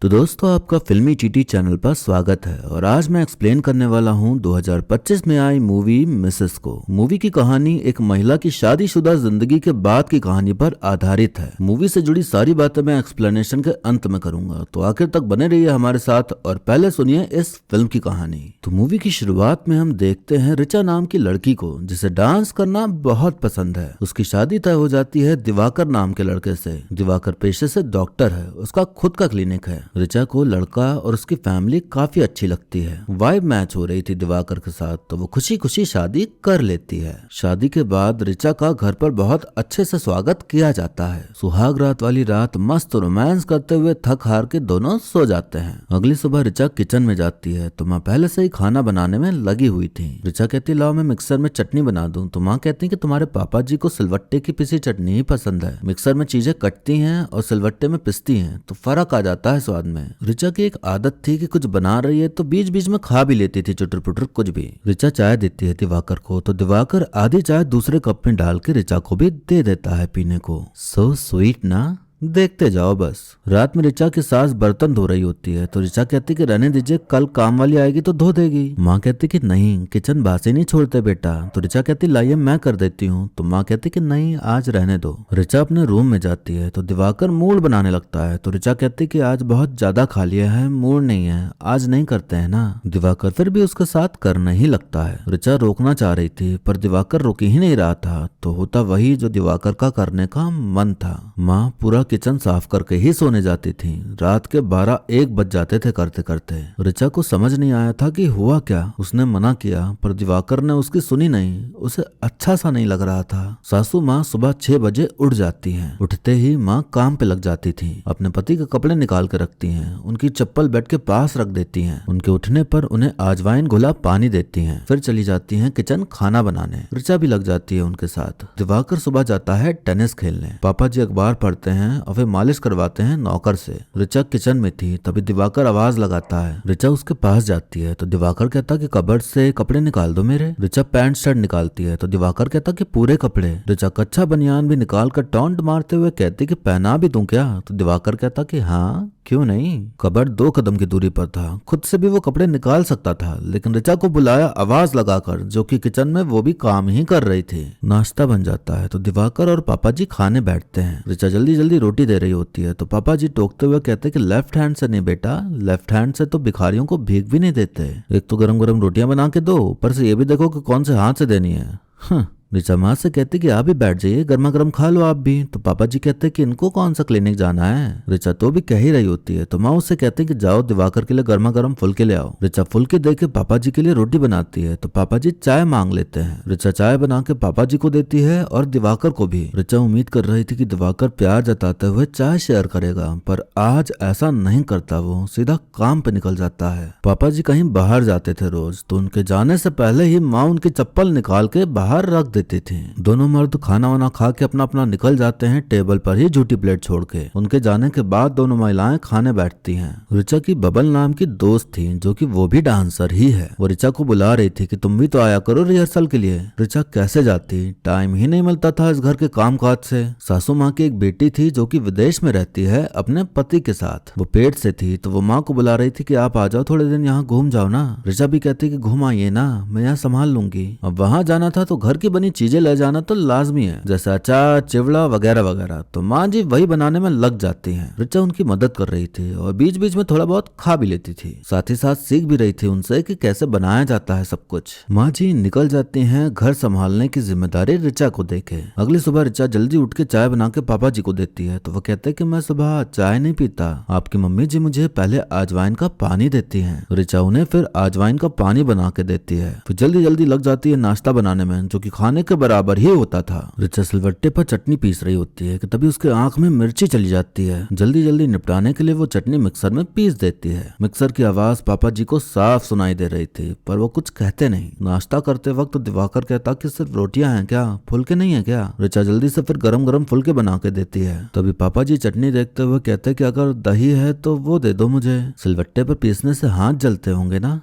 तो दोस्तों आपका फिल्मी टीटी चैनल पर स्वागत है और आज मैं एक्सप्लेन करने वाला हूं 2025 में आई मूवी मिसेस को। मूवी की कहानी एक महिला की शादीशुदा जिंदगी के बाद की कहानी पर आधारित है। मूवी से जुड़ी सारी बातें मैं एक्सप्लेनेशन के अंत में करूंगा, तो आखिर तक बने रहिए हमारे साथ और पहले सुनिए इस फिल्म की कहानी। तो मूवी की शुरुआत में हम देखते हैं रिचा नाम की लड़की को, जिसे डांस करना बहुत पसंद है। उसकी शादी तय हो जाती है दिवाकर नाम के लड़के से। दिवाकर पेशे से डॉक्टर है, उसका खुद का क्लिनिक है। रिचा को लड़का और उसकी फैमिली काफी अच्छी लगती है। वाइब मैच हो रही थी दिवाकर के साथ, तो वो खुशी खुशी शादी कर लेती है। शादी के बाद रिचा का घर पर बहुत अच्छे से स्वागत किया जाता है। सुहाग रात वाली रात मस्त रोमांस करते हुए थक हार के दोनों सो जाते हैं। अगली सुबह रिचा किचन में जाती है तो माँ पहले से ही खाना बनाने में लगी हुई थी। रिचा कहती लाओ मैं मिक्सर में चटनी बना दूं, तो माँ कहती कि तुम्हारे पापा जी को सिलवट्टे की पिसी चटनी ही पसंद है। मिक्सर में चीजें कटती हैं और सिलवट्टे में पिसती हैं तो फर्क आ जाता है स्वाद में। रिचा की एक आदत थी कि कुछ बना रही है तो बीच बीच में खा भी लेती थी चुटर पुटर कुछ भी। रिचा चाय देती है दिवाकर को, तो दिवाकर आधी चाय दूसरे कप में डाल के रिचा को भी दे देता है पीने को। सो स्वीट ना, देखते जाओ बस। रात में रिचा की सास बर्तन धो रही होती है तो रिचा कहती कि रहने दीजिए, कल काम वाली आएगी तो धो देगी। माँ कहती कि नहीं, किचन बासी नहीं छोड़ते बेटा। तो रिचा कहती लाइए मैं कर देती हूँ, तो माँ कहती कि नहीं आज रहने दो। रिचा अपने रूम में जाती है तो दिवाकर मूड बनाने लगता है, तो रिचा कहती कि आज बहुत ज्यादा खा लिया है, मूड नहीं है, आज नहीं करते हैं ना। दिवाकर फिर भी उसके साथ करने ही लगता है। रिचा रोकना चाह रही थी पर दिवाकर रुक ही नहीं रहा था, तो होता वही जो दिवाकर का करने का मन था। माँ पूरा किचन साफ करके ही सोने जाती थी। रात के 12-1 बज जाते थे करते करते। रिचा को समझ नहीं आया था कि हुआ क्या। उसने मना किया पर दिवाकर ने उसकी सुनी नहीं। उसे अच्छा सा नहीं लग रहा था। सासू माँ सुबह 6 बजे उठ जाती हैं। उठते ही माँ काम पे लग जाती थी। अपने पति के कपड़े निकाल के रखती हैं, उनकी चप्पल बेड के पास रख देती हैं। उनके उठने पर उन्हें अजवाइन घुला पानी देती हैं, फिर चली जाती हैं किचन खाना बनाने। रिचा भी लग जाती है उनके साथ। दिवाकर सुबह जाता है टेनिस खेलने। पापा जी अखबार पढ़ते हैं और फिर मालिश करवाते हैं नौकर से। रिचा किचन में थी तभी दिवाकर आवाज लगाता है। रिचा उसके पास जाती है तो दिवाकर कहता कि कबर्ड से कपड़े निकाल दो मेरे। रिचा पैंट शर्ट निकालती है तो दिवाकर कहता कि पूरे कपड़े। रिचा कच्चा बनियान भी निकाल कर टॉन्ट मारते हुए कहती कि पहना भी दूं क्या। तो दिवाकर कहता कि हाँ क्यों नहीं। कबर्ड 2 कदम की दूरी पर था, खुद से भी वो कपड़े निकाल सकता था, लेकिन रिचा को बुलाया आवाज लगाकर, जो कि किचन में वो भी काम ही कर रही थी। नाश्ता बन जाता है तो दिवाकर और पापा जी खाने बैठते हैं। रिचा जल्दी जल्दी रोटी दे रही होती है तो पापा जी टोकते हुए कहते कि लेफ्ट हैंड से नहीं बेटा, लेफ्ट हैंड से तो भिखारियों को भीख भी नहीं देते। एक तो गरम गरम रोटियां बना के दो, ऊपर से ये भी देखो कि कौन से हाथ से देनी है। रिचा माँ से कहती कि आप भी बैठ जाइए, गर्मा गर्म खा लो आप भी। तो पापा जी कहते कि इनको कौन सा क्लिनिक जाना है। रिचा तो भी कह ही रही होती है तो माँ उससे कहती कि जाओ दिवाकर के लिए गर्मा गर्म फुलके ले आओ। रिचा फुलके दे के पापा जी के लिए रोटी बनाती है तो पापा जी चाय मांग लेते हैं। रिचा चाय बना के पापा जी को देती है और दिवाकर को भी। रिचा उम्मीद कर रही थी कि दिवाकर प्यार जताते हुए चाय शेयर करेगा, पर आज ऐसा नहीं करता। वो सीधा काम पे निकल जाता है। पापा जी कहीं बाहर जाते थे रोज, तो उनके जाने से पहले ही माँ उनकी चप्पल निकाल के बाहर रख देती थी। दोनों मर्द खाना वाना खा के अपना अपना निकल जाते हैं, टेबल पर ही झूठी प्लेट छोड़ के। उनके जाने के बाद दोनों महिलाएं खाने बैठती हैं। रिचा की बबल नाम की दोस्त थी, जो कि वो भी डांसर ही है। वो रिचा को बुला रही थी कि तुम भी तो आया करो रिहर्सल के लिए। रिचा कैसे जाती, टाइम ही नहीं मिलता था इस घर के काम काज से। सासू माँ की एक बेटी थी जो कि विदेश में रहती है अपने पति के साथ। वो पेट से थी तो वो माँ को बुला रही थी कि आप आ जाओ, थोड़े दिन यहाँ घूम जाओ ना। रिचा भी कहती कि घूम आइए ना, मैं यहाँ संभाल लूंगी। अब वहाँ जाना था तो घर की बनी चीजें ले जाना तो लाजमी है, जैसे अचार चिवड़ा वगैरह वगैरह। तो माँ जी वही बनाने में लग जाती हैं। रिचा उनकी मदद कर रही थी और बीच बीच में थोड़ा बहुत खा भी लेती थी। साथ ही साथ सीख भी रही थी उनसे कि कैसे बनाया जाता है सब कुछ। माँ जी निकल जाती हैं घर संभालने की जिम्मेदारी रिचा को देके। अगली सुबह रिचा जल्दी उठ के चाय बना के पापा जी को देती है तो वो कहते हैं कि मैं सुबह चाय नहीं पीता, आपकी मम्मी जी मुझे पहले अजवाइन का पानी देती हैं। रिचा उन्हें फिर अजवाइन का पानी बना के देती है। फिर जल्दी जल्दी लग जाती है नाश्ता बनाने में, जो कि खाने के बराबर ही होता था। रिचा सिलवट्टे पर चटनी पीस रही होती है कि तभी उसके आंख में मिर्ची चली जाती है। जल्दी जल्दी निपटाने के लिए वो चटनी मिक्सर में पीस देती है। मिक्सर की आवाज पापा जी को साफ सुनाई दे रही थी, पर वो कुछ कहते नहीं। नाश्ता करते वक्त दिवाकर कहता कि सिर्फ रोटियां हैं क्या, फुलके नहीं है क्या। रिचा जल्दी से फिर गरम गरम फुलके बना के देती है। तभी पापा जी चटनी देखते हुए कहते कि अगर दही है तो वो दे दो मुझे, सिलवट्टे पर पीसने से हाथ जलते होंगे ना।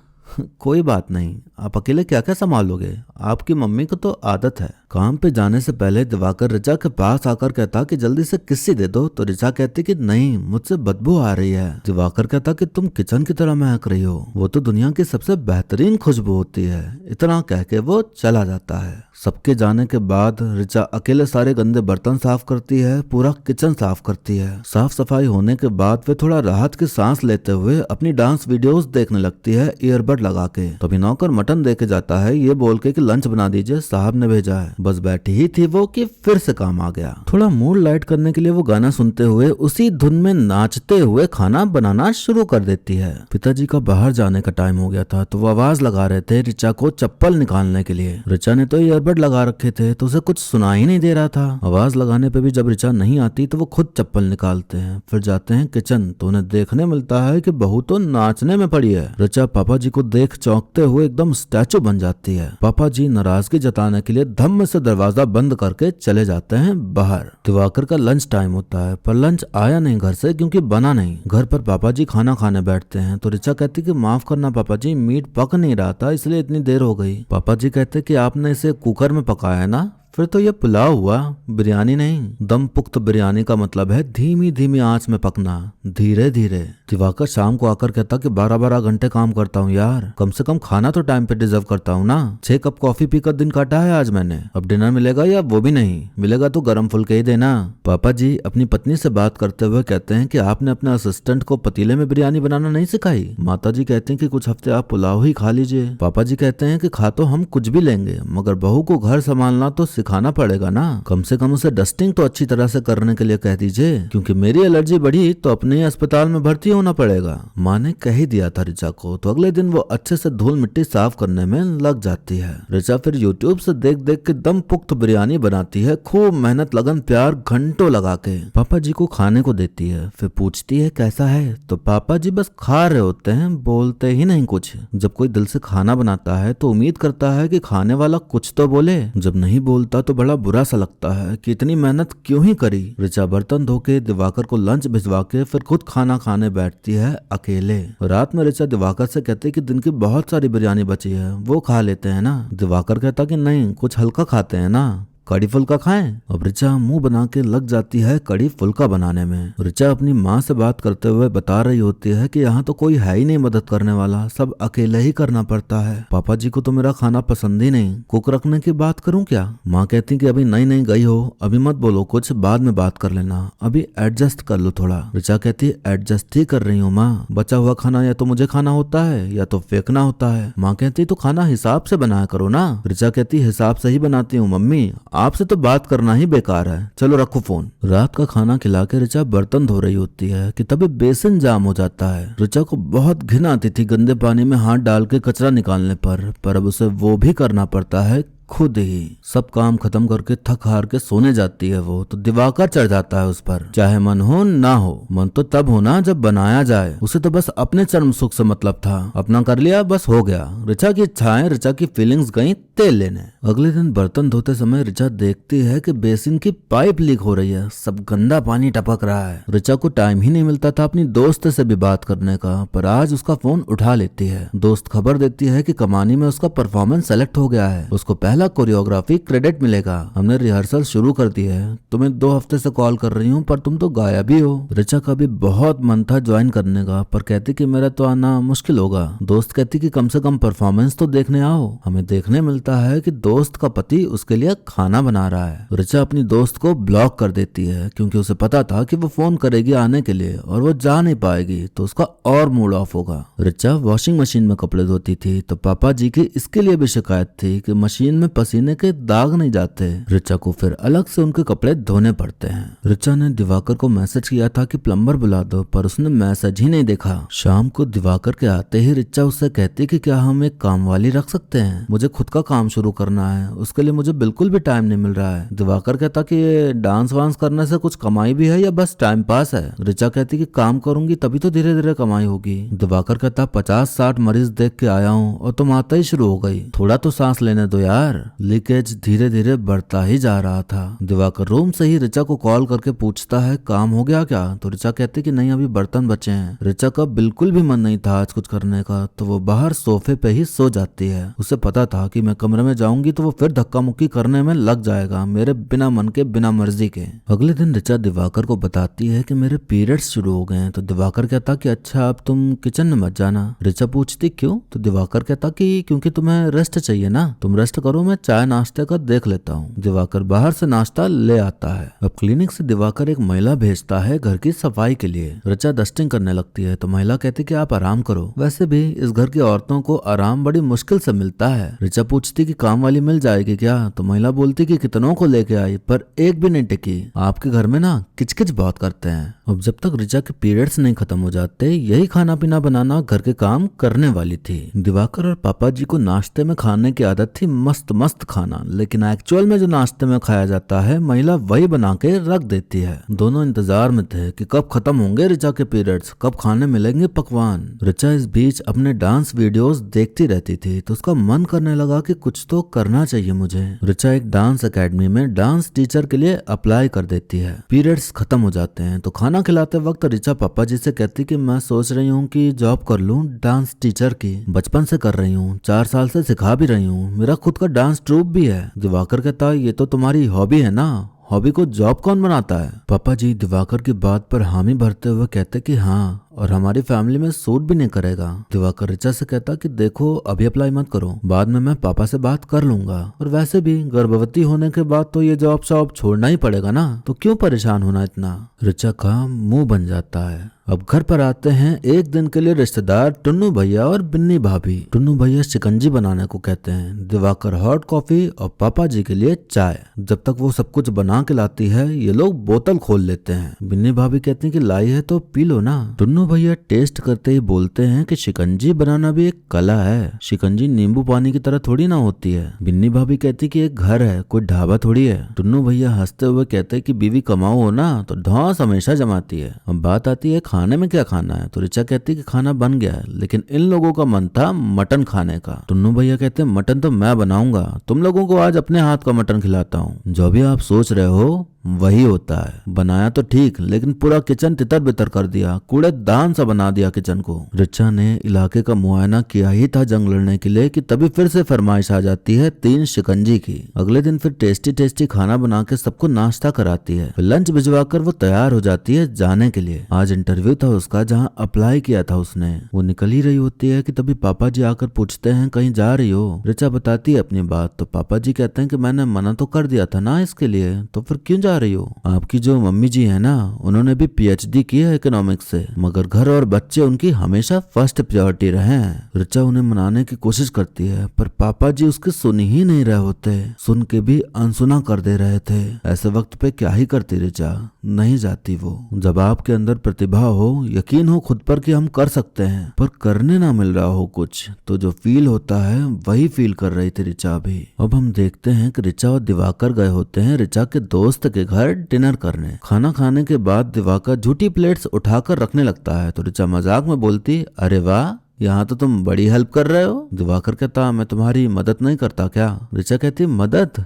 कोई बात नहीं, आप अकेले क्या क्या संभालोगे, आपकी मम्मी को तो आदत है। काम पे जाने से पहले दिवाकर ऋचा के पास आकर कहता कि जल्दी से किस्सी दे दो, तो ऋचा कहती कि नहीं, मुझसे बदबू आ रही है। दिवाकर कहता कि तुम किचन की तरह महक रही हो, वो तो दुनिया की सबसे बेहतरीन खुशबू होती है। इतना कह के वो चला जाता है। सबके जाने के बाद ऋचा अकेले सारे गंदे बर्तन साफ करती है, पूरा किचन साफ करती है। साफ सफाई होने के बाद वे थोड़ा राहत की सांस लेते हुए अपनी डांस वीडियोस देखने लगती है ईयरबड लगा के। तभी नौकर मटन दे के जाता है ये बोल के कि लंच बना दीजिए, साहब ने भेजा है। बस बैठी ही थी वो कि फिर से काम आ गया। थोड़ा मूड लाइट करने के लिए वो गाना सुनते हुए उसी धुन में नाचते हुए खाना बनाना शुरू कर देती है। पिताजी का बाहर जाने का टाइम हो गया था तो वो आवाज लगा रहे थे ऋचा को चप्पल निकालने के लिए। ऋचा ने तो ईयरबड लगा रखे थे तो उसे कुछ सुना ही नहीं दे रहा था। आवाज लगाने पे भी जब ऋचा नहीं आती तो वो खुद चप्पल निकालते हैं। फिर जाते हैं किचन तो उन्हें देखने मिलता है कि बहू तो नाचने में पड़ी है। ऋचा पापा जी को देख चौंकते हुए एकदम स्टैचू बन जाती है। पापा जी नाराजगी जताने के लिए धम्म से दरवाजा बंद करके चले जाते हैं बाहर। दिवाकर का लंच टाइम होता है पर लंच आया नहीं घर से क्योंकि बना नहीं। घर पर पापा जी खाना खाने बैठते हैं तो ऋचा कहती कि माफ करना पापा जी, मीट पक नहीं रहा था इसलिए इतनी देर हो गई। पापा जी कहते कि आपने इसे कुकर में पकाया है ना, फिर तो ये पुलाव हुआ, बिरयानी नहीं। दम पुख्त बिरयानी का मतलब है धीमी धीमी आंच में पकना, धीरे धीरे। दिवाकर शाम को आकर कहता कि 12-12 घंटे काम करता हूँ यार, कम से कम खाना तो टाइम पे डिजर्व करता हूँ ना। 6 कप कॉफी पीकर दिन काटा है आज मैंने, अब डिनर मिलेगा या वो भी नहीं मिलेगा तो गर्म फुल्के ही देना। पापा जी अपनी पत्नी से बात करते हुए कहते हैं कि आपने अपने असिस्टेंट को पतीले में बिरयानी बनाना नहीं सिखाई। माता जी कहते हैं कि कुछ हफ्ते आप पुलाव ही खा लीजिए। पापा जी कहते हैं कि खा तो हम कुछ भी लेंगे मगर बहू को घर संभालना तो सिखाना पड़ेगा ना, कम से कम उसे डस्टिंग तो अच्छी तरह से करने के लिए कह दीजिए, क्योंकि मेरी एलर्जी बढ़ी तो अपने ही अस्पताल में भर्ती होना पड़ेगा। माँ ने कह ही दिया था ऋचा को, तो अगले दिन वो अच्छे से धूल मिट्टी साफ करने में लग जाती है। ऋचा फिर यूट्यूब से देख देख के दम पुख्त बिरयानी बनाती है, खूब मेहनत लगन प्यार घंटों लगा के पापा जी को खाने को देती है। फिर पूछती है कैसा है, तो पापा जी बस खा रहे होते हैं, बोलते ही नहीं कुछ। जब कोई दिल से खाना बनाता है तो उम्मीद करता है कि खाने वाला कुछ तो बोले, जब नहीं बोलता तो बड़ा बुरा सा लगता है कि इतनी मेहनत क्यों ही करी। ऋचा बर्तन धो के दिवाकर को लंच भिजवा के फिर खुद खाना खाने बैठती है अकेले। रात में ऋचा दिवाकर से कहती कि दिन की बहुत सारी बिरयानी बची है, वो खा लेते हैं ना। दिवाकर कहता कि नहीं, कुछ हल्का खाते हैं ना, कड़ी फुल्का खाएं। अब ऋचा मुंह बना के लग जाती है कड़ी फुल्का बनाने में। ऋचा अपनी माँ से बात करते हुए बता रही होती है कि यहाँ तो कोई है ही नहीं मदद करने वाला, सब अकेले ही करना पड़ता है। पापा जी को तो मेरा खाना पसंद ही नहीं, कुक रखने की बात करूँ क्या। माँ कहती कि अभी नई नई गई हो, अभी मत बोलो कुछ, बाद में बात कर लेना, अभी एडजस्ट कर लो थोड़ा। ऋचा कहती एडजस्ट ही कर रही हूँ माँ, बचा हुआ खाना या तो मुझे खाना होता है या तो फेंकना होता है। माँ कहती तो खाना हिसाब से बनाया करो ना। ऋचा कहती हिसाब से ही बनाती हूँ मम्मी, आपसे तो बात करना ही बेकार है, चलो रखो फोन। रात का खाना खिला के ऋचा बर्तन धो रही होती है कि तभी बेसिन जाम हो जाता है। ऋचा को बहुत घिन आती थी गंदे पानी में हाथ डाल के कचरा निकालने पर अब उसे वो भी करना पड़ता है खुद ही। सब काम खत्म करके थक हार के सोने जाती है वो, तो दिवाकर चढ़ जाता है उस पर। चाहे मन हो ना हो, मन तो तब होना जब बनाया जाए। उसे तो बस अपने चरम सुख से मतलब था, अपना कर लिया बस हो गया। ऋचा की इच्छाएं, ऋचा की फीलिंग्स गई तेल लेने। अगले दिन बर्तन धोते समय ऋचा देखती है कि बेसिन की पाइप लीक हो रही है, सब गंदा पानी टपक रहा है। ऋचा को टाइम ही नहीं मिलता था अपनी दोस्त से भी बात करने का, पर आज उसका फोन उठा लेती है। दोस्त खबर देती है कि कमानी में उसका परफॉर्मेंस सेलेक्ट हो गया है, उसको पहला कोरियोग्राफी क्रेडिट मिलेगा, हमने रिहर्सल शुरू कर दी है, तुम्हें 2 हफ्ते से कॉल कर रही हूँ पर तुम तो गायब ही हो। ऋचा का भी बहुत मन था ज्वाइन करने का, पर कहती कि मेरा तो आना मुश्किल होगा। दोस्त कहती कि कम से कम परफॉर्मेंस तो देखने आओ। हमें देखने मिलता है कि दोस्त का पति उसके लिए खाना बना रहा है। ऋचा अपनी दोस्त को ब्लॉक कर देती है क्योंकि उसे पता था कि वो फोन करेगी आने के लिए और वो जा नहीं पाएगी तो उसका और मूड ऑफ होगा। ऋचा वॉशिंग मशीन में कपड़े धोती थी तो पापा जी की इसके लिए भी शिकायत थी कि मशीन में पसीने के दाग नहीं जाते। ऋचा को फिर अलग से उनके कपड़े धोने पड़ते हैं। ऋचा ने दिवाकर को मैसेज किया था कि प्लम्बर बुला दो, पर उसने मैसेज ही नहीं देखा। शाम को दिवाकर के आते ही ऋचा उससे कहती कि क्या हम एक काम वाली रख सकते हैं, मुझे खुद का काम शुरू करना है, उसके लिए मुझे बिल्कुल भी टाइम नहीं मिल रहा है। दिवाकर कहता कि ये डांस वांस करने से कुछ कमाई भी है या बस टाइम पास है। ऋचा कहती कि काम करूंगी तभी तो धीरे धीरे कमाई होगी। दिवाकर कहता 50-60 मरीज देख के आया हूँ और तुम आते ही शुरू हो गई, थोड़ा तो सांस लेने दो यार। दिवाकर। लीकेज धीरे धीरे बढ़ता ही जा रहा था। दिवाकर रूम से ही ऋचा को कॉल करके पूछता है काम हो गया क्या? तो ऋचा कहती कि नहीं, अभी बर्तन बचे हैं। ऋचा का बिल्कुल भी मन नहीं था आज कुछ करने का, तो वो बाहर सोफे पे ही सो जाती है। उसे पता था कि मैं कमरे में जाऊंगी तो वो फिर धक्का मुक्की करने में लग जाएगा, मेरे बिना मन के, बिना मर्जी के। अगले दिन ऋचा दिवाकर को बताती है कि मेरे पीरियड्स शुरू हो गए हैं। तो दिवाकर कहता कि अच्छा अब तुम किचन में मत जाना। ऋचा पूछती क्यों? तो दिवाकर कहता कि क्योंकि तुम्हें रेस्ट चाहिए ना, तुम रेस्ट करो, मैं चाय नाश्ते का देख लेता हूँ। दिवाकर बाहर से नाश्ता ले आता है। अब क्लिनिक से दिवाकर एक महिला भेजता है घर की सफाई के लिए। ऋचा डस्टिंग करने लगती है तो महिला कहती कि आप आराम करो, वैसे भी इस घर की औरतों को आराम बड़ी मुश्किल से मिलता है। ऋचा पूछती कि काम वाली मिल जाएगी क्या? तो महिला बोलती कि कितनों को लेके आई पर एक भी नहीं टिकी, आपके घर में ना किचकिच बहुत करते हैं। अब जब तक ऋचा के पीरियड्स नहीं खत्म हो जाते यही खाना पीना बनाना, घर के काम करने वाली थी। दिवाकर और पापा जी को नाश्ते में खाने की आदत थी मस्त मस्त खाना, लेकिन एक्चुअल में जो नाश्ते में खाया जाता है महिला वही बना के रख देती है। दोनों इंतजार में थे कि कब खत्म होंगे ऋचा के पीरियड्स, कब खाने मिलेंगे पकवान। ऋचा इस बीच अपने डांस वीडियोस देखती रहती थी तो उसका मन करने लगा कि कुछ तो करना चाहिए मुझे। ऋचा एक डांस एकेडमी में डांस टीचर के लिए अप्लाई कर देती है। पीरियड्स खत्म हो जाते हैं तो खाना खिलाते वक्त ऋचा पापा जी से कहती कि मैं सोच रही हूँ कि जॉब कर लूँ डांस टीचर की, बचपन से कर रही हूँ, 4 साल से सिखा भी रही हूँ, मेरा खुद का डांस ट्रूप भी है। दिवाकर कहता ये तो तुम्हारी हॉबी है ना, हॉबी को जॉब कौन बनाता है? पापा जी दिवाकर की बात पर हामी भरते हुए कहते कि हाँ, और हमारी फैमिली में सूट भी नहीं करेगा। दिवाकर ऋचा से कहता कि देखो अभी अप्लाई मत करो, बाद में मैं पापा से बात कर लूंगा, और वैसे भी गर्भवती होने के बाद तो ये जॉब शॉब छोड़ना ही पड़ेगा ना, तो क्यों परेशान होना इतना। ऋचा का मुंह बन जाता है। अब घर पर आते हैं एक दिन के लिए रिश्तेदार टुन्नू भैया और बिन्नी भाभी। टुन्नू भैया शिकंजी बनाने को कहते हैं, दिवाकर हॉट कॉफी और पापा जी के लिए चाय। जब तक वो सब कुछ बना के लाती है ये लोग बोतल खोल लेते हैं। बिन्नी भाभी कहती हैं कि लाई है तो पी लो ना। टुन्नू भैया टेस्ट करते ही बोलते हैं कि शिकंजी बनाना भी एक कला है, शिकंजी नींबू पानी की तरह थोड़ी ना होती है। बिन्नी भाभी कहती कि एक घर है, कोई ढाबा थोड़ी है। टुन्नू भैया हंसते हुए कहते हैं कि बीवी कमाओ हो ना तो धौंस हमेशा जमाती है। अब बात आती है खाने में क्या खाना है, तो ऋचा कहती कि खाना बन गया है, लेकिन इन लोगों का मन था मटन खाने का। टुन्नू भैया कहते हैं मटन तो मैं बनाऊंगा, तुम लोगों को आज अपने हाथ का मटन खिलाता हूँ। जो भी आप सोच रहे हो वही होता है। बनाया तो ठीक, लेकिन पूरा किचन तितर बितर कर दिया, कूड़ेदान सा बना दिया किचन को। ऋचा ने इलाके का मुआयना किया ही था जंग लड़ने के लिए कि तभी फिर से फरमाइश आ जाती है 3 शिकंजी की। अगले दिन फिर टेस्टी टेस्टी खाना बना के सबको नाश्ता कराती है। फिर लंच भिजवाकर वो तैयार हो जाती है जाने के लिए। आज इंटरव्यू था उसका जहाँ अप्लाई किया था उसने। वो निकल ही रही होती है कि तभी पापा जी आकर पूछते हैं कहीं जा रही हो? ऋचा बताती है अपनी बात तो पापा जी कहते हैं कि मैंने मना तो कर दिया था ना इसके लिए, तो फिर क्यों जा रही हो? आपकी जो मम्मी जी है ना उन्होंने भी पीएचडी की है इकोनॉमिक्स से, मगर घर और बच्चे उनकी हमेशा फर्स्ट प्रायोरिटी रहे हैं। ऋचा उन्हें मनाने की कोशिश करती है पर पापा जी उसकी सुन ही नहीं रहे होते, सुन के भी अनसुना कर दे रहे थे। ऐसे वक्त पे क्या ही करती ऋचा, नहीं जाती वो। जब आपके अंदर प्रतिभा हो, यकीन हो खुद पर कि हम कर सकते हैं, पर करने ना मिल रहा हो कुछ, तो जो फील होता है वही फील कर रही थी ऋचा भी। अब हम देखते हैं कि ऋचा और दिवाकर गए होते हैं ऋचा के दोस्त के घर डिनर करने। खाना खाने के बाद दिवाकर झूठी प्लेट्स उठाकर रखने लगता है तो ऋचा मजाक में बोलती अरे वाह, यहाँ तो तुम बड़ी हेल्प कर रहे हो। दिवाकर कहता मैं तुम्हारी मदद नहीं करता क्या? ऋचा कहती मदद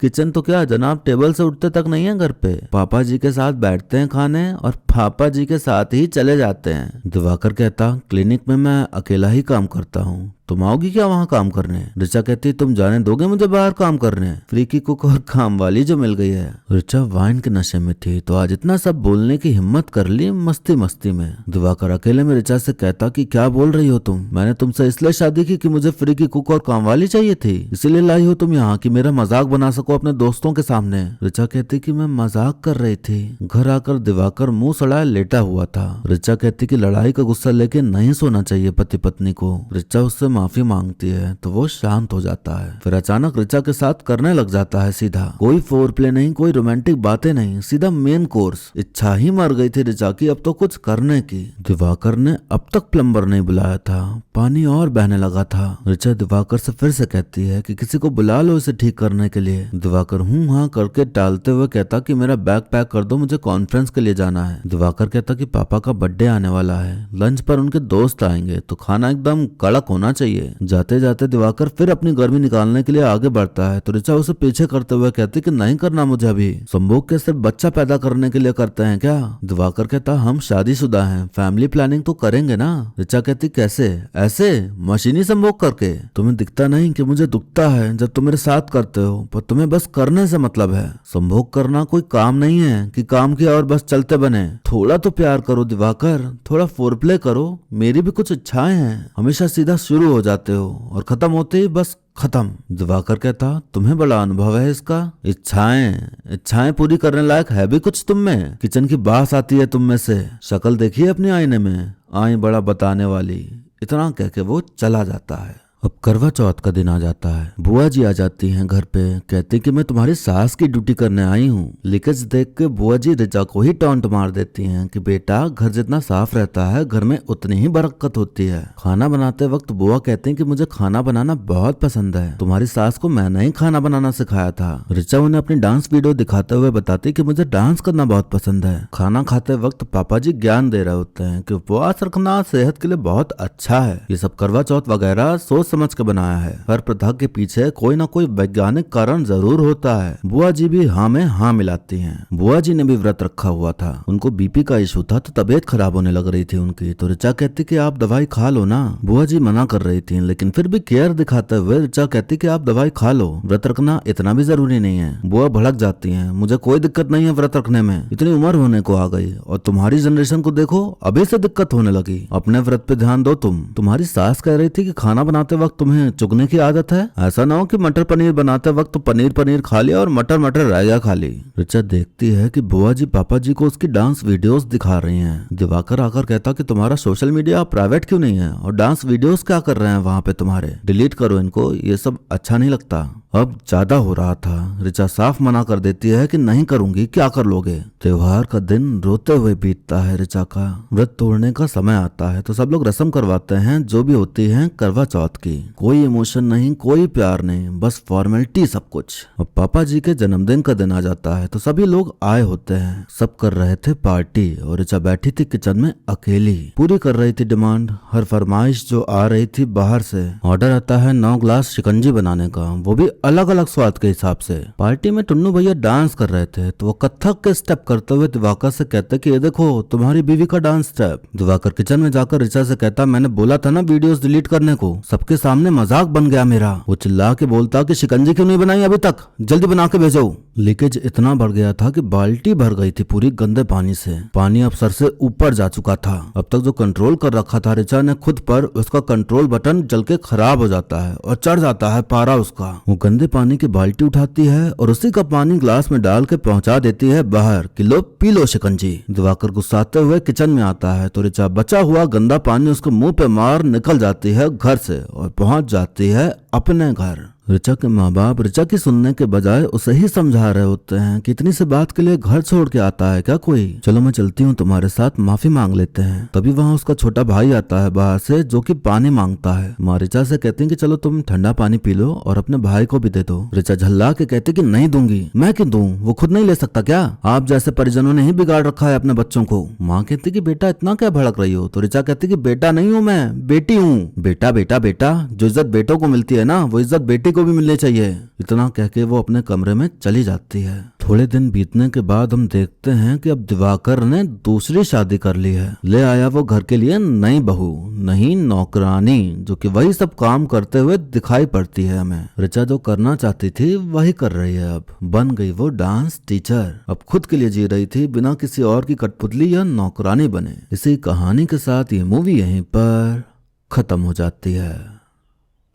किचन तो क्या जनाब टेबल से उठते तक नहीं है घर पे, पापा जी के साथ बैठते हैं खाने और पापा जी के साथ ही चले जाते हैं। दिवाकर कहता क्लिनिक में मैं अकेला ही काम करता हूँ, तुम आओगी क्या वहाँ काम करने? ऋचा कहती तुम जाने दोगे मुझे बाहर काम करने? फ्री की कुक और काम वाली जो मिल गई है। ऋचा वाइन के नशे में थी तो आज इतना सब बोलने की हिम्मत कर ली मस्ती मस्ती में। दिवाकर अकेले में ऋचा से कहता कि क्या बोल रही हो तुम, मैंने तुमसे इसलिए शादी की कि मुझे फ्री की कुक और काम वाली चाहिए थी, इसीलिए लाई हो तुम यहाँ कि मेरा मजाक बना सको अपने दोस्तों के सामने। ऋचा कहती कि मैं मजाक कर रही थी। घर आकर दिवाकर मुंह सड़ाए लेटा हुआ था। ऋचा कहती कि लड़ाई का गुस्सा लेके नहीं सोना चाहिए पति पत्नी को। ऋचा उससे माफी मांगती है तो वो शांत हो जाता है। फिर अचानक ऋचा के साथ करने लग जाता है सीधा। कोई फोर प्ले नहीं, कोई रोमांटिक बातें नहीं, सीधा मेन कोर्स। इच्छा ही मर गई थी ऋचा की अब तो कुछ करने की। दिवाकर ने अब तक प्लम्बर नहीं बुलाया था, पानी और बहने लगा था। ऋचा दिवाकर से फिर से कहती है कि किसी को बुला लो इसे ठीक करने के लिए। दिवाकर हूँ हाँ करके टालते हुए कहता कि मेरा बैग पैक कर दो, मुझे कॉन्फ्रेंस के लिए जाना है। दिवाकर कहता कि पापा का बर्थडे आने वाला है, लंच पर उनके दोस्त आएंगे तो खाना एकदम कड़क होना चाहिए। चाहिए। जाते जाते दिवाकर फिर अपनी गर्मी निकालने के लिए आगे बढ़ता है तो ऋचा उसे पीछे करते हुए कहती कि नहीं करना मुझे अभी। संभोग के सिर्फ बच्चा पैदा करने के लिए करते हैं क्या? दिवाकर कहता हम शादीशुदा हैं, फैमिली प्लानिंग तो करेंगे ना। ऋचा कहती कैसे? ऐसे मशीनी संभोग करके? तुम्हें दिखता नहीं कि मुझे दुखता है जब तुम मेरे साथ करते हो, पर तुम्हें बस करने से मतलब है। संभोग करना कोई काम नहीं है कि काम किया और बस चलते बने। थोड़ा तो प्यार करो दिवाकर, थोड़ा फोरप्ले करो, मेरी भी कुछ इच्छाएं हैं। हमेशा सीधा शुरू हो जाते हो और खत्म होते ही बस खत्म। दिवाकर कहता तुम्हें बड़ा अनुभव है इसका। इच्छाएं पूरी करने लायक है भी कुछ तुम में? किचन की बास आती है तुम में से। शक्ल देखिए अपने आईने में, आई बड़ा बताने वाली। इतना कह के वो चला जाता है। अब करवा चौथ का दिन आ जाता है। बुआ जी आ जाती हैं घर पे, कहती कि मैं तुम्हारी सास की ड्यूटी करने आई हूँ। लीकेज देख के बुआ जी ऋचा को ही टॉन्ट मार देती हैं कि बेटा घर जितना साफ रहता है घर में उतनी ही बरकत होती है। खाना बनाते वक्त बुआ कहती हैं कि मुझे खाना बनाना बहुत पसंद है, तुम्हारी सास को मैंने ही खाना बनाना सिखाया था। ऋचा उन्हें अपनी डांस वीडियो दिखाते हुए बताती कि मुझे डांस करना बहुत पसंद है। खाना खाते वक्त पापा जी ज्ञान दे रहे होते हैं कि उपवास रखना सेहत के लिए बहुत अच्छा है। ये सब करवा चौथ वगैरह सोच समझ के बनाया है। हर प्रथा के पीछे कोई ना कोई वैज्ञानिक कारण जरूर होता है। बुआ जी भी हाँ में हाँ मिलाती हैं। बुआ जी ने भी व्रत रखा हुआ था, उनको बीपी का इशू था तो तबीयत खराब होने लग रही थी उनकी। तो ऋचा कहती कि आप दवाई खा लो ना। बुआ जी मना कर रही थी लेकिन फिर भी केयर दिखाते हुए ऋचा कहती कि आप दवाई खा लो, व्रत रखना इतना भी जरूरी नहीं है। बुआ भड़क जाती है, मुझे कोई दिक्कत नहीं है व्रत रखने में, इतनी उम्र होने को आ गई और तुम्हारी जनरेशन को देखो अभी से दिक्कत होने लगी। अपने व्रत पे ध्यान दो। तुम्हारी सास कह रही थी कि खाना बनाते वक्त तुम्हें चुगने की आदत है। ऐसा ना हो कि मटर पनीर बनाते वक्त तो पनीर खा लिया और मटर रह गया खाली। ऋचा देखती है कि बुआ जी पापा जी को उसकी डांस वीडियोस दिखा रही हैं। दिवाकर आकर कहता कि तुम्हारा सोशल मीडिया प्राइवेट क्यों नहीं है और डांस वीडियोस क्या कर रहे हैं वहां पे तुम्हारे, डिलीट करो इनको, ये सब अच्छा नहीं लगता। अब ज्यादा हो रहा था। ऋचा साफ मना कर देती है कि नहीं करूंगी, क्या कर लोगे। त्योहार का दिन रोते हुए बीतता है ऋचा का। व्रत तोड़ने का समय आता है तो सब लोग रस्म करवाते हैं जो भी होती है करवा चौथ की। कोई इमोशन नहीं, कोई प्यार नहीं, बस फॉर्मेलिटी सब कुछ। अब पापा जी के जन्मदिन का दिन आ जाता है तो सभी लोग आए होते हैं। सब कर रहे थे पार्टी और ऋचा बैठी थी किचन में अकेली, पूरी कर रही थी डिमांड। हर फरमाइश जो आ रही थी बाहर से। ऑर्डर आता है 9 ग्लास शिकंजी बनाने का, वो भी अलग अलग स्वाद के हिसाब से। पार्टी में टुन्नू भैया डांस कर रहे थे तो वो कथक के स्टेप करते हुए दिवाकर से कहते कि ये देखो तुम्हारी बीवी का डांस स्टेप। दिवाकर किचन में जाकर ऋचा से कहता मैंने बोला था ना वीडियोस डिलीट करने को, सबके सामने मजाक बन गया मेरा। वो चिल्ला के बोलता कि शिकंजी क्यों नहीं बनाई अभी तक, जल्दी बना के भेजो। लीकेज इतना बढ़ गया था कि बाल्टी भर गई थी पूरी गंदे पानी से। पानी अब सर से ऊपर जा चुका था। अब तक जो कंट्रोल कर रखा था ऋचा ने खुद पर, उसका कंट्रोल बटन जल के खराब हो जाता है और चढ़ जाता है पारा उसका। वो गंदे पानी की बाल्टी उठाती है और उसी का पानी ग्लास में डाल के पहुंचा देती है बाहर कि लो पी लो शिकंजी। दिवाकर गुस्साते हुए किचन में आता है तो ऋचा बचा हुआ गंदा पानी उसके मुंह पे मार निकल जाती है घर से और पहुंच जाती है अपने घर। ऋचा के माँ बाप ऋचा की सुनने के बजाय उसे ही समझा रहे होते हैं कि इतनी से बात के लिए घर छोड़ के आता है क्या कोई, चलो मैं चलती हूँ तुम्हारे साथ, माफी मांग लेते हैं। तभी वहाँ उसका छोटा भाई आता है बाहर से जो कि पानी मांगता है। माँ ऋचा से कहती है कि चलो तुम ठंडा पानी पी लो और अपने भाई को भी दे दो। ऋचा झल्ला के कहती कि नहीं दूंगी। मैं क्यों दूं, वो खुद नहीं ले सकता क्या? आप जैसे परिजनों ने ही बिगाड़ रखा है अपने बच्चों को। माँ कहती कि बेटा इतना क्या भड़क रही हो? तो ऋचा कहती कि बेटा नहीं हूँ मैं, बेटी हूँ। बेटा बेटा बेटा, जो इज्जत बेटों को मिलती है ना वो इज्जत बेटी को भी मिलनी चाहिए। इतना कह के वो अपने कमरे में चली जाती है। थोड़े दिन बीतने के बाद हम देखते हैं कि अब दिवाकर ने दूसरी शादी कर ली है। ले आया वो घर के लिए नई बहू, नहीं नौकरानी, जो कि वही सब काम करते हुए दिखाई पड़ती है हमें। ऋचा जो करना चाहती थी वही कर रही है। अब बन गई वो डांस टीचर। अब खुद के लिए जी रही थी बिना किसी और की कठपुतली या नौकरानी बने। इसी कहानी के साथ ये मूवी यहीं पर खत्म हो जाती है।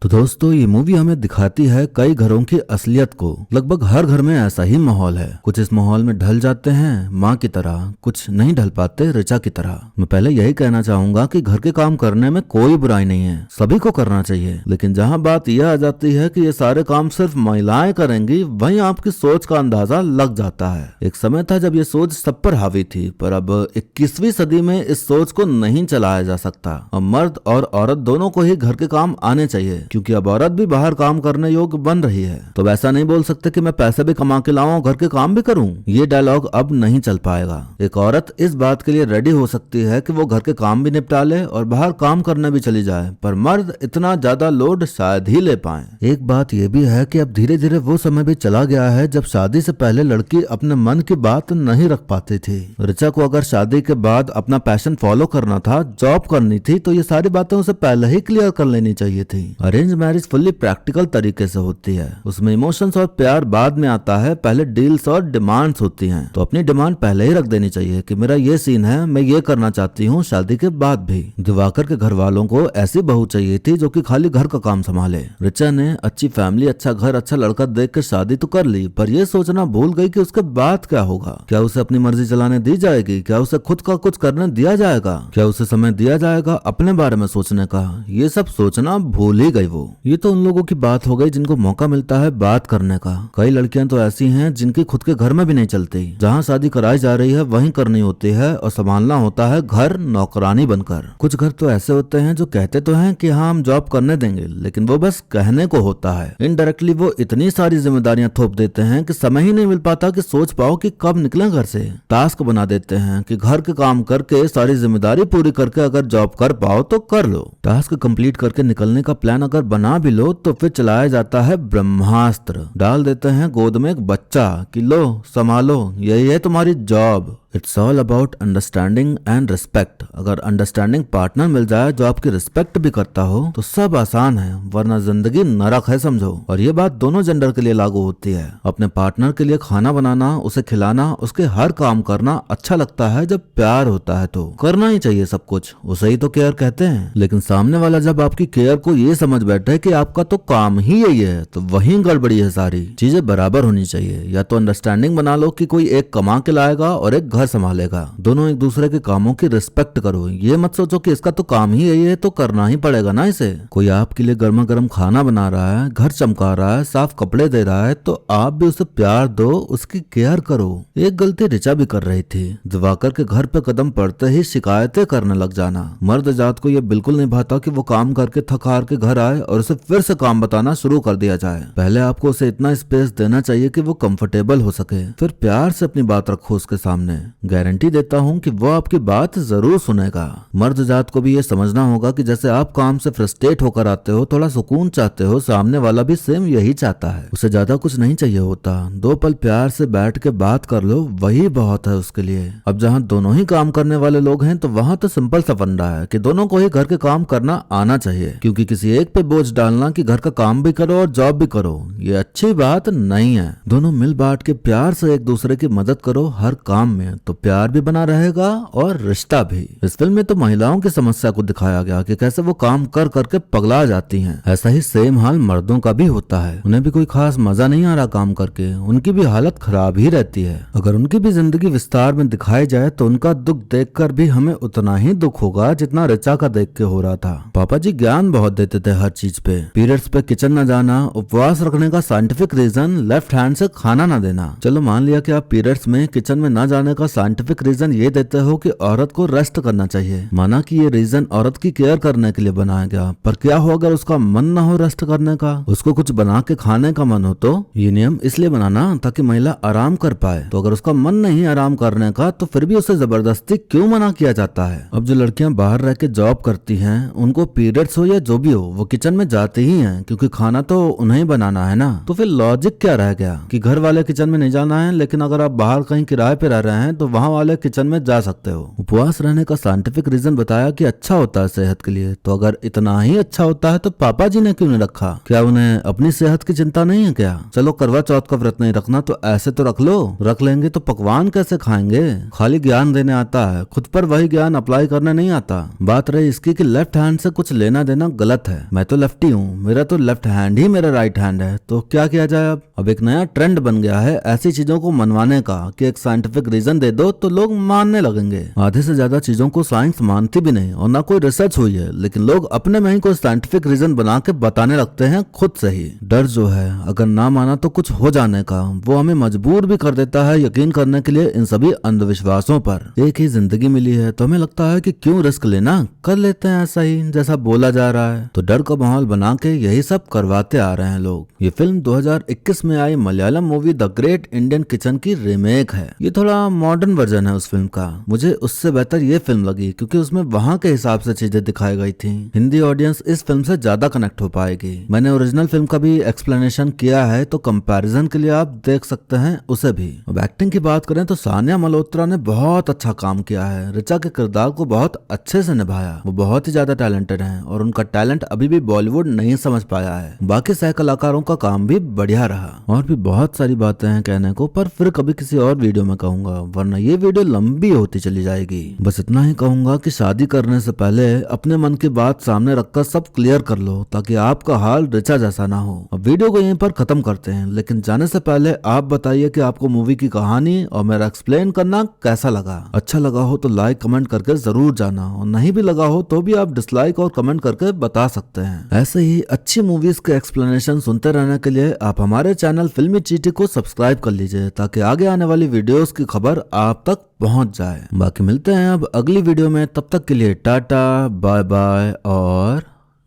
तो दोस्तों ये मूवी हमें दिखाती है कई घरों की असलियत को। लगभग हर घर में ऐसा ही माहौल है। कुछ इस माहौल में ढल जाते हैं माँ की तरह, कुछ नहीं ढल पाते ऋचा की तरह। मैं पहले यही कहना चाहूंगा कि घर के काम करने में कोई बुराई नहीं है, सभी को करना चाहिए। लेकिन जहाँ बात यह आ जाती है कि ये सारे काम सिर्फ महिलाएं करेंगी, वहीं आपकी सोच का अंदाजा लग जाता है। एक समय था जब ये सोच सब पर हावी थी, पर अब 21वीं सदी में इस सोच को नहीं चलाया जा सकता। अब मर्द और औरत दोनों को ही घर के काम आने चाहिए, क्योंकि अब औरत भी बाहर काम करने योग्य बन रही है। तो वैसा नहीं बोल सकते कि मैं पैसे भी कमा के लाऊं और घर के काम भी करूं। ये डायलॉग अब नहीं चल पाएगा। एक औरत इस बात के लिए रेडी हो सकती है कि वो घर के काम भी निपटा ले और बाहर काम करने भी चली जाए, पर मर्द इतना ज्यादा लोड शायद ही ले पाए। एक बात ये भी है कि अब धीरे धीरे वो समय भी चला गया है जब शादी से पहले लड़की अपने मन की बात नहीं रख पाती थी। ऋचा को अगर शादी के बाद अपना पैशन फॉलो करना था, जॉब करनी थी, तो ये सारी बातें उसे पहले ही क्लियर कर लेनी चाहिए थी। अरेंज मैरिज फुल्ली प्रैक्टिकल तरीके से होती है, उसमें इमोशंस और प्यार बाद में आता है, पहले डील्स और डिमांड्स होती हैं। तो अपनी डिमांड पहले ही रख देनी चाहिए कि मेरा ये सीन है, मैं ये करना चाहती हूँ शादी के बाद भी। दिवाकर के घर वालों को ऐसी बहू चाहिए थी जो कि खाली घर का काम संभाले। ऋचा ने अच्छी फैमिली, अच्छा घर, अच्छा लड़का देख के शादी तो कर ली, पर यह सोचना भूल गई कि उसके बाद क्या होगा। क्या उसे अपनी मर्जी चलाने दी जाएगी? क्या उसे खुद का कुछ करने दिया जाएगा? क्या उसे समय दिया जाएगा अपने बारे में सोचने का? ये सब सोचना भूल ही गई वो। ये तो उन लोगों की बात हो गई जिनको मौका मिलता है बात करने का। कई लड़कियां तो ऐसी हैं जिनकी खुद के घर में भी नहीं चलती। जहाँ शादी कराई जा रही है वहीं करनी होती है और संभालना होता है घर नौकरानी बनकर। कुछ घर तो ऐसे होते हैं जो कहते तो हैं कि हाँ हम जॉब करने देंगे, लेकिन वो बस कहने को होता है। इनडायरेक्टली वो इतनी सारी जिम्मेदारियां थोप देते हैं कि समय ही नहीं मिल पाता कि सोच पाओ कि कब निकले घर से। टास्क बना देते हैं कि घर के काम करके सारी जिम्मेदारी पूरी करके अगर जॉब कर पाओ तो कर लो। टास्क कंप्लीट करके निकलने का प्लान अगर बना भी लो तो फिर चलाया जाता है ब्रह्मास्त्र। डाल देते हैं गोद में एक बच्चा कि लो संभालो, यही है तुम्हारी job. It's all about understanding and respect. अगर अंडरस्टैंडिंग पार्टनर मिल जाए जो आपकी रिस्पेक्ट भी करता हो तो सब आसान है, वरना जिंदगी नरक है समझो। और ये बात दोनों जेंडर के लिए लागू होती है। अपने पार्टनर के लिए खाना बनाना, उसे खिलाना, उसके हर काम करना अच्छा लगता है जब प्यार होता है तो करना ही चाहिए सब कुछ, उसे ही तो केयर कहते हैं। लेकिन सामने वाला जब आपकी केयर को ये समझ बैठे कि आपका तो काम ही यही है, तो वहीं गड़बड़ी है। सारी चीजें बराबर होनी चाहिए। या तो अंडरस्टैंडिंग बना लो कि कोई एक कमा के लाएगा और एक संभालेगा, दोनों एक दूसरे के कामों की रिस्पेक्ट करो। ये मत सोचो कि इसका तो काम ही यही है तो करना ही पड़ेगा ना इसे। कोई आपके लिए गर्मा गर्म खाना बना रहा है, घर चमका रहा है, साफ कपड़े दे रहा है, तो आप भी उसे प्यार दो, उसकी केयर करो। एक गलती ऋचा भी कर रही थी, दिवाकर के घर पे कदम पड़ते ही शिकायतें करने लग जाना। मर्द जात को यह बिल्कुल नहीं भाता कि वो काम करके थक हार के घर आए और उसे फिर से काम बताना शुरू कर दिया जाए। पहले आपको उसे इतना स्पेस देना चाहिए कि वो कंफर्टेबल हो सके, फिर प्यार से अपनी बात रखो उसके सामने। गारंटी देता हूँ कि वो आपकी बात जरूर सुनेगा। मर्द जात को भी ये समझना होगा कि जैसे आप काम से फ्रस्ट्रेट होकर आते हो, थोड़ा सुकून चाहते हो, सामने वाला भी सेम यही चाहता है। उसे ज्यादा कुछ नहीं चाहिए होता, 2 पल प्यार से बैठ के बात कर लो, वही बहुत है उसके लिए। अब जहाँ दोनों ही काम करने वाले लोग हैं तो वहाँ तो सिंपल सा फंडा है कि दोनों को ही घर के काम करना आना चाहिए, क्योंकि किसी एक पे बोझ डालना कि घर का काम भी करो और जॉब भी करो, ये अच्छी बात नहीं है। दोनों मिल बांट के प्यार से एक दूसरे की मदद करो हर काम में, तो प्यार भी बना रहेगा और रिश्ता भी। इस फिल्म में तो महिलाओं की समस्या को दिखाया गया कि कैसे वो काम कर करके पगला जाती हैं। ऐसा ही सेम हाल मर्दों का भी होता है, उन्हें भी कोई खास मजा नहीं आ रहा काम करके, उनकी भी हालत खराब ही रहती है। अगर उनकी भी जिंदगी विस्तार में दिखाई जाए तो उनका दुख देखकर भी हमें उतना ही दुख होगा जितना ऋचा का देख के हो रहा था। पापा जी ज्ञान बहुत देते थे हर चीज पे, पीरियड्स पे किचन न जाना, उपवास रखने का साइंटिफिक रीजन लेफ्ट हैंड से खाना न देना। चलो मान लिया कि आप पीरियड्स में किचन में न जाने का साइंटिफिक रीजन ये देते हो कि औरत को रेस्ट करना चाहिए, माना कि ये रीजन औरत की केयर करने के लिए बनाया गया, पर क्या हो अगर उसका मन ना हो रेस्ट करने का, उसको कुछ बना के खाने का मन हो, तो ये नियम इसलिए बनाना ताकि महिला आराम कर पाए। तो अगर उसका मन नहीं आराम करने का तो फिर भी उसे जबरदस्ती क्यों मना किया जाता है? अब जो लड़कियां बाहर रह के जॉब करती हैं, उनको पीरियड्स हो या जो भी हो, वो किचन में जाती ही हैं, क्योंकि खाना तो उन्हें ही बनाना है ना। तो फिर लॉजिक क्या रह गया कि घर वाले किचन में नहीं जाना है, लेकिन अगर आप बाहर कहीं किराए पे रह रहे हैं तो वहाँ वाले किचन में जा सकते हो। उपवास रहने का साइंटिफिक रीजन बताया कि अच्छा होता है सेहत के लिए, तो अगर इतना ही अच्छा होता है तो पापा जी ने क्यों नहीं रखा? क्या उन्हें अपनी सेहत की चिंता नहीं है क्या? चलो करवा चौथ का व्रत नहीं रखना तो ऐसे तो रख लो, रख लेंगे तो पकवान कैसे खाएंगे? खाली ज्ञान देने आता है, खुद पर वही ज्ञान अप्लाई करने नहीं आता। बात रही इसकी कि लेफ्ट हैंड से कुछ लेना देना गलत है। मैं तो लेफ्टी हूँ, मेरा तो लेफ्ट हैंड ही मेरा राइट हैंड है, तो क्या किया जाए? अब अब एक नया ट्रेंड बन गया है ऐसी चीजों को मनवाने का कि एक साइंटिफिक रीजन दे दो तो लोग मानने लगेंगे। आधे से ज्यादा चीजों को साइंस मानती भी नहीं और ना कोई रिसर्च हुई है, लेकिन लोग अपने में ही कोई साइंटिफिक रीजन बना के बताने लगते हैं खुद से ही। डर जो है अगर ना माना तो कुछ हो जाने का, वो हमें मजबूर भी कर देता है यकीन करने के लिए इन सभी अंधविश्वासों पर। एक ही जिंदगी मिली है तो हमें लगता है कि क्यों रिस्क लेना, कर लेते हैं ऐसा ही जैसा बोला जा रहा है। तो डर का माहौल बना के यही सब करवाते आ रहे हैं लोग। ये फिल्म 2021 में I Malayalam movie the great Indian kitchen की रीमेक है। ये थोड़ा मॉडर्न वर्जन है उस फिल्म का। मुझे उससे बेहतर ये फिल्म लगी क्योंकि उसमें वहाँ के हिसाब से चीजें दिखाई गई थी। हिंदी ऑडियंस इस फिल्म से ज्यादा कनेक्ट हो पाएगी। मैंने ओरिजिनल फिल्म का भी एक्सप्लेनेशन किया है तो कंपैरिजन के लिए आप देख सकते हैं उसे भी। अब एक्टिंग की बात करें तो सानिया मल्होत्रा ने बहुत अच्छा काम किया है। ऋचा के किरदार को बहुत अच्छे से निभाया। वो बहुत ही ज्यादा टैलेंटेड हैं और उनका टैलेंट अभी भी बॉलीवुड नहीं समझ पाया है। बाकी सह कलाकारों का काम भी बढ़िया रहा। और भी बहुत सारी बातें हैं कहने को, पर फिर कभी किसी और वीडियो में कहूंगा, वरना ये वीडियो लंबी होती चली जाएगी। बस इतना ही कहूंगा कि शादी करने से पहले अपने मन की बात सामने रखकर सब क्लियर कर लो ताकि आपका हाल ऋचा जैसा ना हो। अब वीडियो को यहीं पर खत्म करते हैं, लेकिन जाने से पहले आप बताइए कि आपको मूवी की कहानी और मेरा एक्सप्लेन करना कैसा लगा। अच्छा लगा हो तो लाइक कमेंट करके जरूर जाना, और नहीं भी लगा हो तो भी आप डिसलाइक और कमेंट करके बता सकते हैं। ऐसे ही अच्छी मूवीज के एक्सप्लेनेशन सुनते रहने के लिए आप हमारे चैनल फिल्मी चीटी को सब्सक्राइब कर लीजिए ताकि आगे आने वाली वीडियोस की खबर आप तक पहुंच जाए। बाकी मिलते हैं अब अगली वीडियो में, तब तक के लिए टाटा बाय बाय और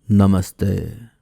नमस्ते।